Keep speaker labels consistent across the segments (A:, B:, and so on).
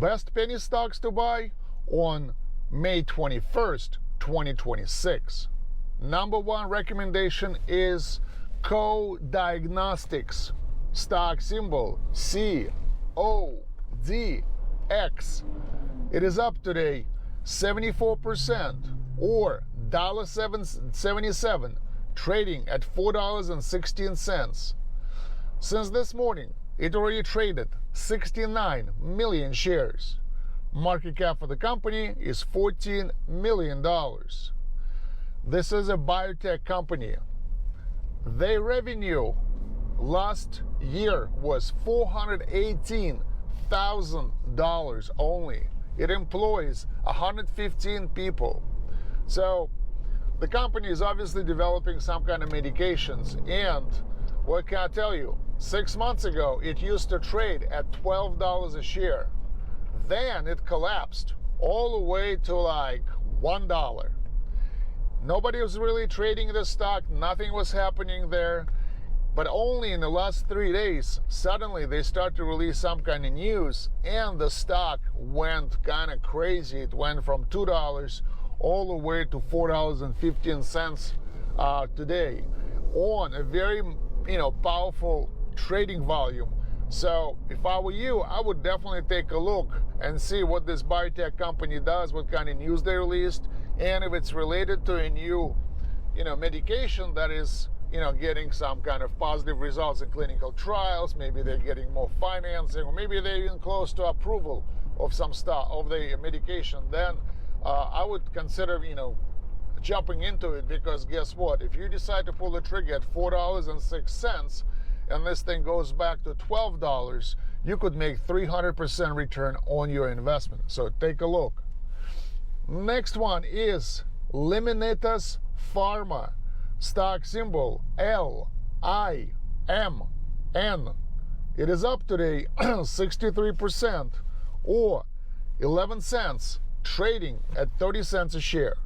A: Best penny stocks to buy on May 21st, 2026. Number one recommendation is Co-Diagnostics, stock symbol CODX. It is up today 74% or $1.77, trading at $4.16. Since this morning, it already traded 69 million shares. Market cap for the company is $14 million. This is a biotech company. Their revenue last year was $418,000 only. It employs 115 people. So the company is obviously developing some kind of medications. And what can I tell you? 6 months ago, it used to trade at $12 a share. Then it collapsed all the way to like $1. Nobody was really trading the stock. Nothing was happening there. But only in the last 3 days, suddenly they start to release some kind of news, and the stock went kind of crazy. It went from $2 all the way to $4.15 today on a very powerful trading volume. So if I were you, I would definitely take a look and see what this biotech company does, what kind of news they released, and if it's related to a new medication that is getting some kind of positive results in clinical trials. Maybe they're getting more financing, or maybe they're even close to approval of some stuff of the medication. Then I would consider jumping into it, because guess what? If you decide to pull the trigger at $4.06 and this thing goes back to $12, you could make 300% return on your investment. So take a look. Next one is Liminetas Pharma, stock symbol LIMN. It is up today 63% or 11 cents, trading at 30 cents a share.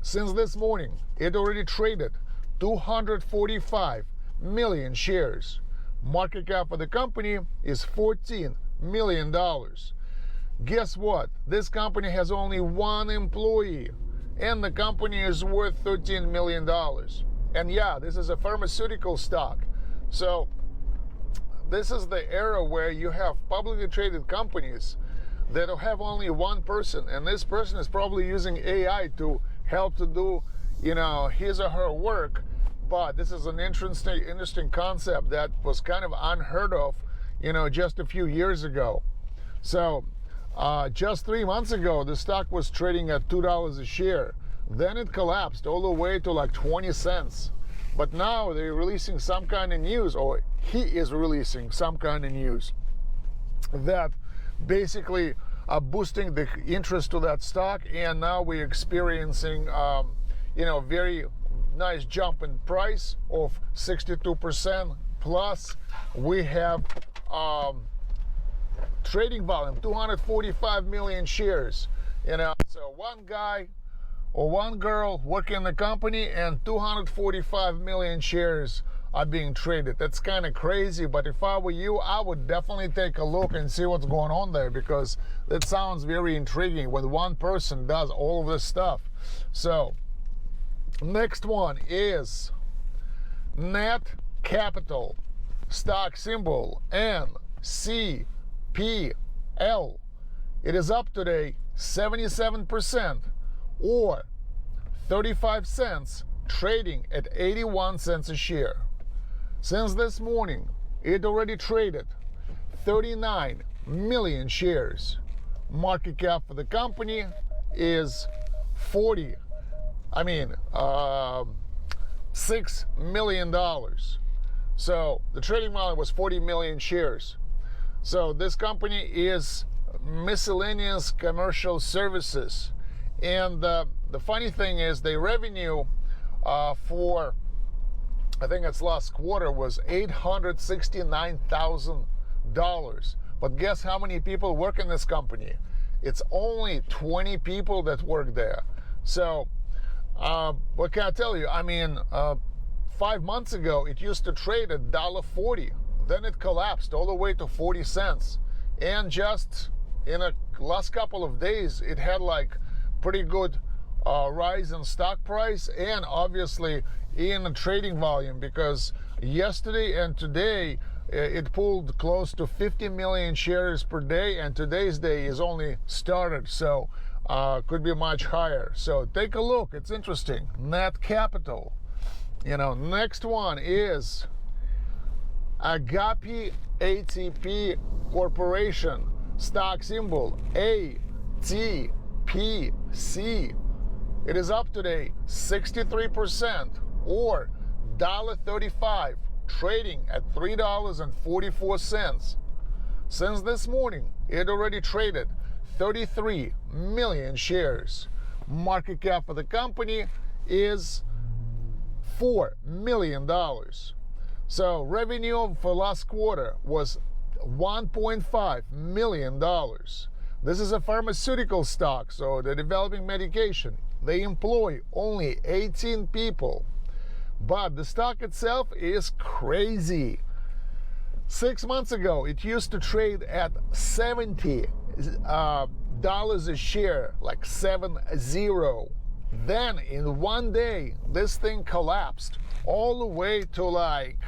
A: Since this morning, it already traded 245 million shares. Market cap for the company is $14 million. Guess what? This company has only one employee, and the company is worth $13 million. And yeah, this is a pharmaceutical stock. So this is the era where you have publicly traded companies that have only one person, and this person is probably using AI to help to do his or her work. But this is an interesting concept that was kind of unheard of just a few years ago. So just 3 months ago, the stock was trading at $2 a share. Then it collapsed all the way to like 20 cents. But now they're releasing some kind of news, or he is releasing some kind of news that basically are boosting the interest to that stock. And now we're experiencing, very nice jump in price of 62%. Plus, we have trading volume, 245 million shares. So one guy or one girl working in the company, and 245 million shares are being traded. That's kind of crazy, but if I were you, I would definitely take a look and see what's going on there, because that sounds very intriguing when one person does all of this stuff. So next one is Net Capital, stock symbol NCPL. It is up today 77% or 35 cents, trading at 81 cents a share. Since this morning, it already traded 39 million shares. Market cap for the company is $6 million. So the trading volume was 40 million shares. So this company is miscellaneous commercial services. And the funny thing is, the revenue for, I think it's last quarter, was $869,000. But guess how many people work in this company? It's only 20 people that work there. So what can I tell you? 5 months ago, it used to trade at $1.40. Then it collapsed all the way to 40 cents. and just in a last couple of days it had like pretty good rise in stock price, and obviously in the trading volume, because yesterday and today it pulled close to 50 million shares per day, and today's day is only started, so could be much higher. So take a look, it's interesting. Net capital. Next one is Agape ATP Corporation, stock symbol ATPC. It is up today 63%, or $1.35, trading at $3.44. Since this morning, it already traded 33 million shares. Market cap of the company is $4 million. So revenue for last quarter was $1.5 million. This is a pharmaceutical stock, so they're developing medication. They employ only 18 people. But the stock itself is crazy. 6 months ago, it used to trade at $70 a share, like 70. Then in one day, this thing collapsed all the way to like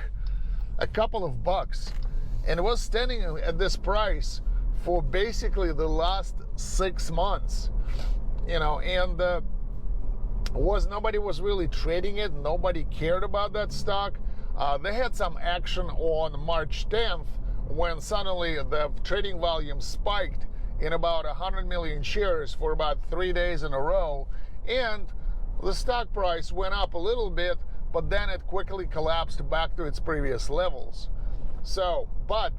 A: a couple of bucks, and it was standing at this price for basically the last 6 months, and nobody was really trading it. Nobody cared about that stock. They had some action on March 10th when suddenly the trading volume spiked in about 100 million shares for about 3 days in a row, and the stock price went up a little bit, but then it quickly collapsed back to its previous levels. So, but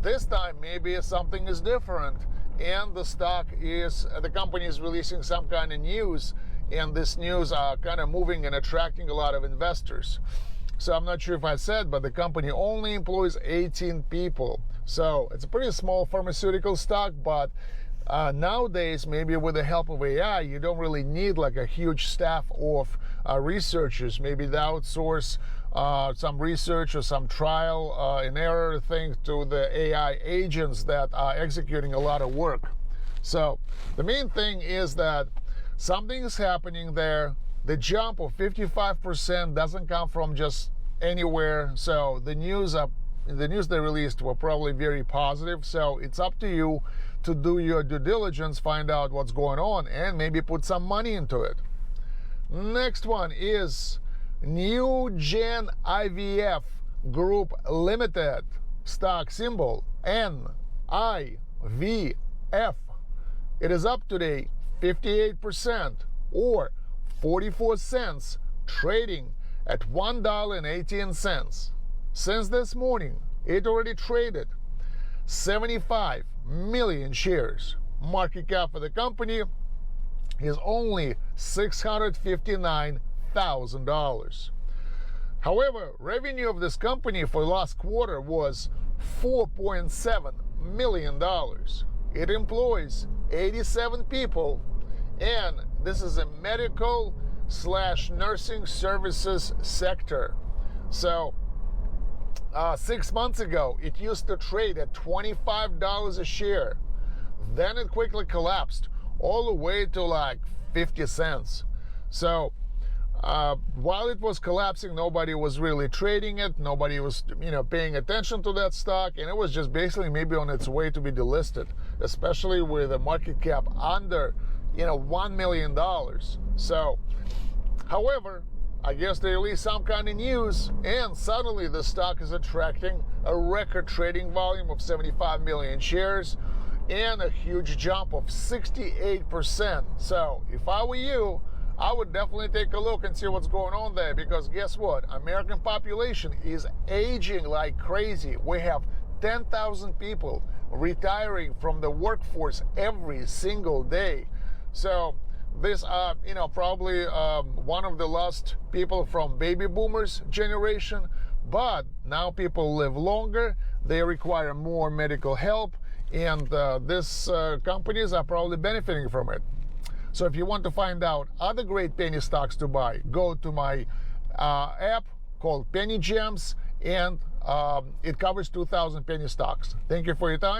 A: this time maybe something is different, and the company is releasing some kind of news, and this news are kind of moving and attracting a lot of investors. So I'm not sure if I said, but the company only employs 18 people. So it's a pretty small pharmaceutical stock, but nowadays, maybe with the help of AI, you don't really need like a huge staff of researchers. Maybe they outsource some research or some trial and error thing to the AI agents that are executing a lot of work. So the main thing is that something is happening there. The jump of 55% doesn't come from just anywhere. So the news they released were probably very positive. So it's up to you to do your due diligence, find out what's going on, and maybe put some money into it. Next one is NewGen IVF Group Limited, stock symbol NIVF. It is up today 58%, or 44 cents, trading at $1.18. Since this morning, it already traded 75 million shares. Market cap of the company is only $659,000. However, revenue of this company for last quarter was $4.7 million. It employs 87 people, and this is a medical/nursing services sector. So 6 months ago, it used to trade at $25 a share. Then it quickly collapsed all the way to like 50 cents. So while it was collapsing, nobody was really trading it. Nobody was, paying attention to that stock, and it was just basically maybe on its way to be delisted, especially with a market cap under, $1 million. So, however, I guess they released some kind of news, and suddenly the stock is attracting a record trading volume of 75 million shares and a huge jump of 68%. So if I were you, I would definitely take a look and see what's going on there, because guess what? American population is aging like crazy. We have 10,000 people retiring from the workforce every single day. So this probably one of the last people from baby boomers generation, but now people live longer, they require more medical help, and these companies are probably benefiting from it. So if you want to find out other great penny stocks to buy, go to my app called Penny Gems, and it covers 2,000 penny stocks. Thank you for your time.